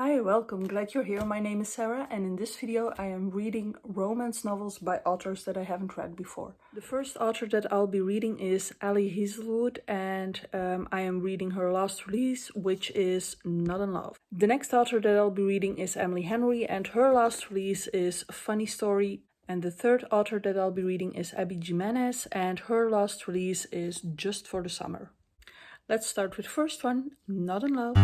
Hi, welcome, glad you're here. My name is Sarah and in this video I am reading romance novels by authors that I haven't read before. The first author that I'll be reading is Hazelwood and I am reading her last release, which is Not in Love. The next author that I'll be reading is Henry and her last release is Funny Story. And the third author that I'll be reading is Abby Jimenez and her last release is Just for the Summer. Let's start with the first one, Not in Love.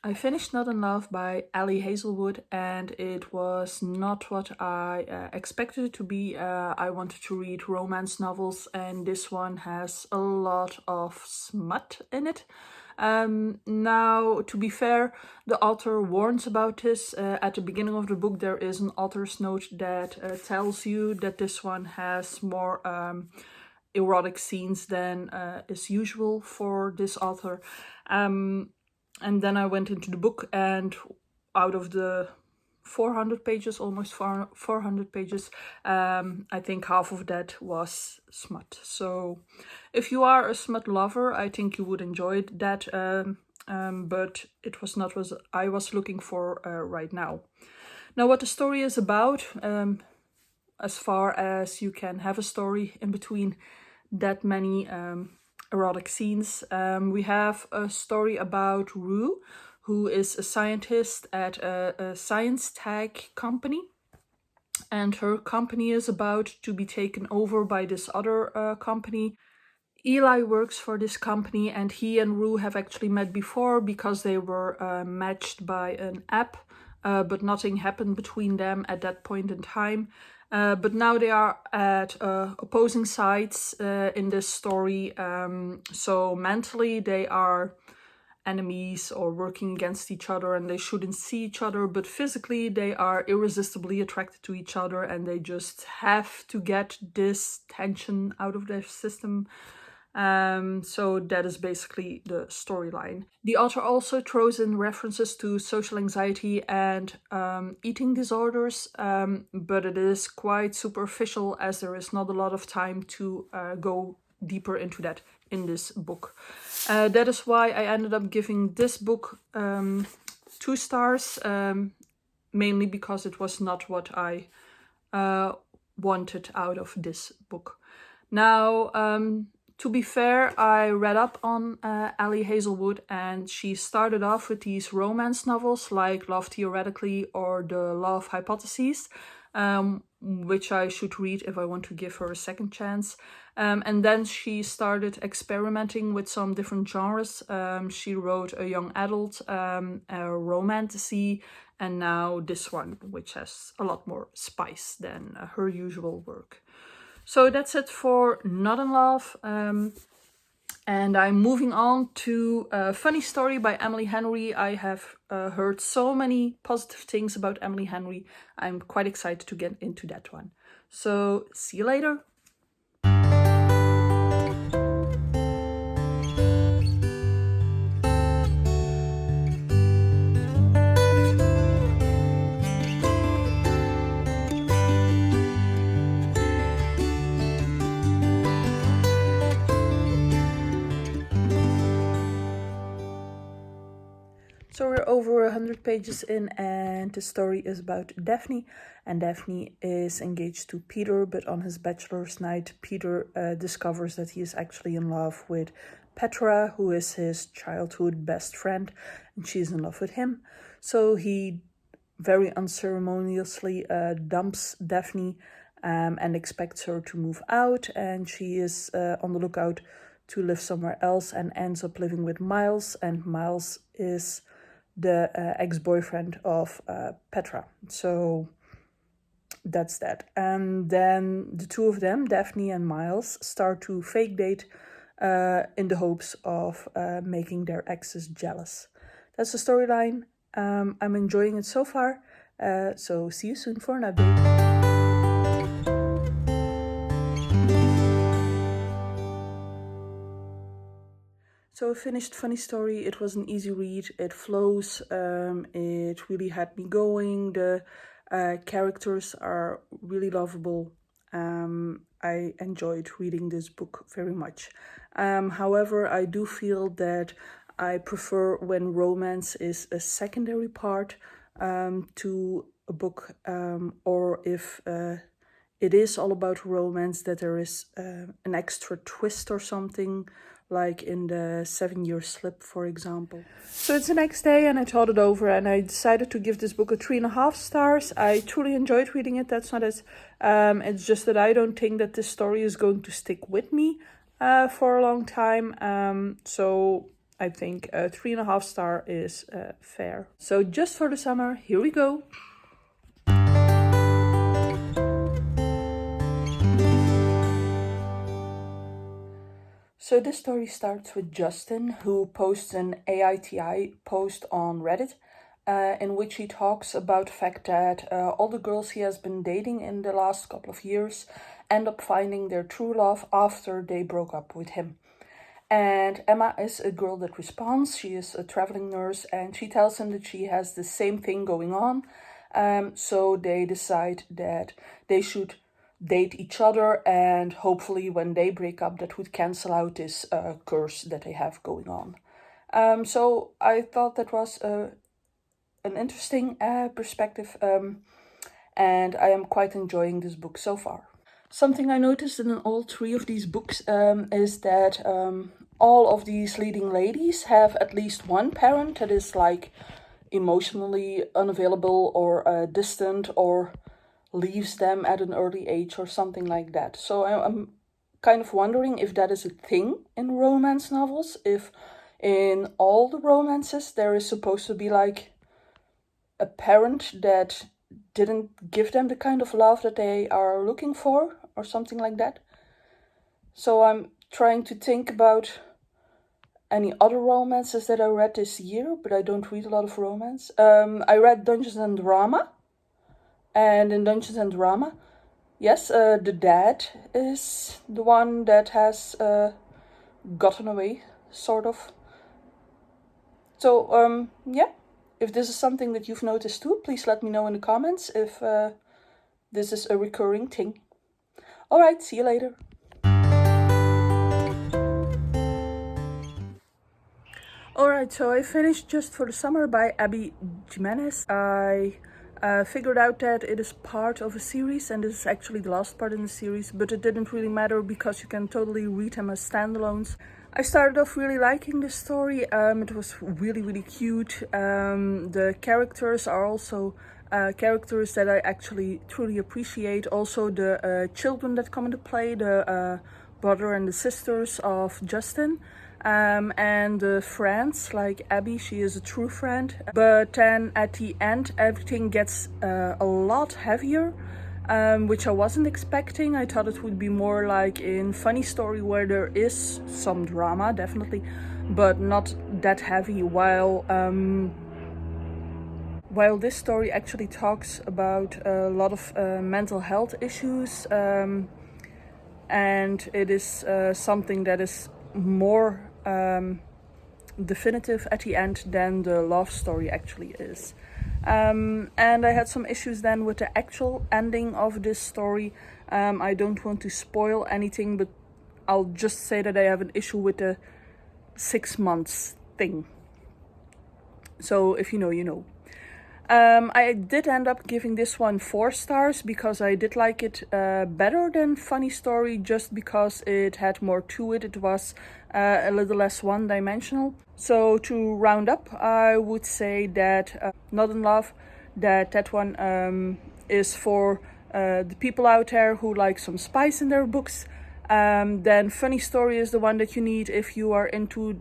I finished Not in Love by Hazelwood and it was not what I expected it to be. I wanted to read romance novels and this one has a lot of smut in it. Now, to be fair, the author warns about this. At the beginning of the book there is an author's note that tells you that this one has more erotic scenes than is usual for this author. And then I went into the book and out of the 400 pages, almost 400 pages, I think half of that was smut. So if you are a smut lover, I think you would enjoy that, but it was not what I was looking for right now. Now what the story is about, as far as you can have a story in between that many erotic scenes. We have a story about Rue, who is a scientist at a science tag company. And her company is about to be taken over by this other company. Eli works for this company and he and Rue have actually met before because they were matched by an app, but nothing happened between them at that point in time. But now they are at opposing sides in this story, so mentally they are enemies or working against each other and they shouldn't see each other, but physically they are irresistibly attracted to each other and they just have to get this tension out of their system. So that is basically the storyline. The author also throws in references to social anxiety and eating disorders, but it is quite superficial as there is not a lot of time to go deeper into that in this book. That is why I ended up giving this book 2 stars, mainly because it was not what I wanted out of this book. Now, to be fair, I read up on Hazelwood and she started off with these romance novels like Love Theoretically or The Love Hypothesis, which I should read if I want to give her a second chance. And then she started experimenting with some different genres. She wrote a young adult, a romantasy, and now this one, which has a lot more spice than her usual work. So that's it for Not in Love. And I'm moving on to Funny Story by Henry. I have heard so many positive things about Henry. I'm quite excited to get into that one. So see you later. So we're over 100 pages in and the story is about Daphne. And Daphne is engaged to Peter, but on his bachelor's night, Peter discovers that he is actually in love with Petra, who is his childhood best friend, and she's in love with him. So he very unceremoniously dumps Daphne and expects her to move out, and she is on the lookout to live somewhere else and ends up living with Miles, and Miles is the ex-boyfriend of Petra. So that's that. And then the two of them, Daphne and Miles, start to fake date in the hopes of making their exes jealous. That's the storyline. I'm enjoying it so far. So see you soon for an update. So I finished Funny Story. It was an easy read. It flows. It really had me going. The characters are really lovable. I enjoyed reading this book very much. However, I do feel that I prefer when romance is a secondary part to a book, or if it is all about romance, that there is an extra twist or something, like in the 7-Year Slip, for example. So it's the next day and I thought it over and I decided to give this book a 3.5 stars. I truly enjoyed reading it. That's not as, it's just that I don't think that this story is going to stick with me for a long time. So I think a 3.5 star is fair. So just for the summer, here we go. So this story starts with Justin, who posts an AITI post on Reddit, in which he talks about the fact that all the girls he has been dating in the last couple of years end up finding their true love after they broke up with him. And Emma is a girl that responds. She is a traveling nurse and she tells him that she has the same thing going on. So they decide that they should date each other, and hopefully when they break up that would cancel out this curse that they have going on. So I thought that was an interesting perspective, and I am quite enjoying this book so far. Something I noticed in all 3 of these books is that all of these leading ladies have at least one parent that is like emotionally unavailable or distant, or leaves them at an early age or something like that. So I'm kind of wondering if that is a thing in romance novels, if in all the romances there is supposed to be like a parent that didn't give them the kind of love that they are looking for or something like that. So I'm trying to think about any other romances that I read this year, but I don't read a lot of romance. I read Dungeons and Drama. And in Dungeons and Drama, yes, the dad is the one that has gotten away, sort of. So, yeah, if this is something that you've noticed too, please let me know in the comments if this is a recurring thing. Alright, see you later. Alright, so I finished Just for the Summer by Abby Jimenez. I figured out that it is part of a series, and this is actually the last part in the series, but it didn't really matter because you can totally read them as standalones. I started off really liking this story. It was really cute. The characters are also characters that I actually truly appreciate. Also the children that come into play, the brother and the sisters of Justin. And the friends, like Abby, she is a true friend. But then at the end, everything gets a lot heavier, which I wasn't expecting. I thought it would be more like in Funny Story, where there is some drama, definitely, but not that heavy. While this story actually talks about a lot of mental health issues, and it is something that is more definitive at the end than the love story actually is. And I had some issues then with the actual ending of this story. I don't want to spoil anything, but I'll just say that I have an issue with the 6 months thing. So if you know, you know. I did end up giving this one 4 stars because I did like it better than Funny Story, just because it had more to it. It was a little less one-dimensional. So to round up, I would say that Not in Love, that one is for the people out there who like some spice in their books. Then Funny Story is the one that you need if you are into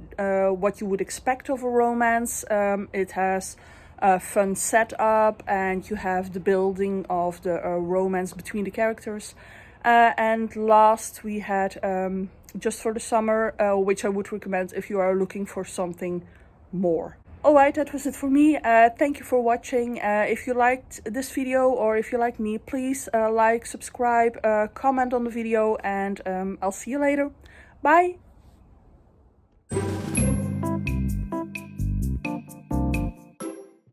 what you would expect of a romance. It has a fun setup, and you have the building of the romance between the characters. And last we had Just for the Summer, which I would recommend if you are looking for something more. Alright, that was it for me. Thank you for watching. If you liked this video, or if you like me, please like, subscribe, comment on the video, and I'll see you later. Bye!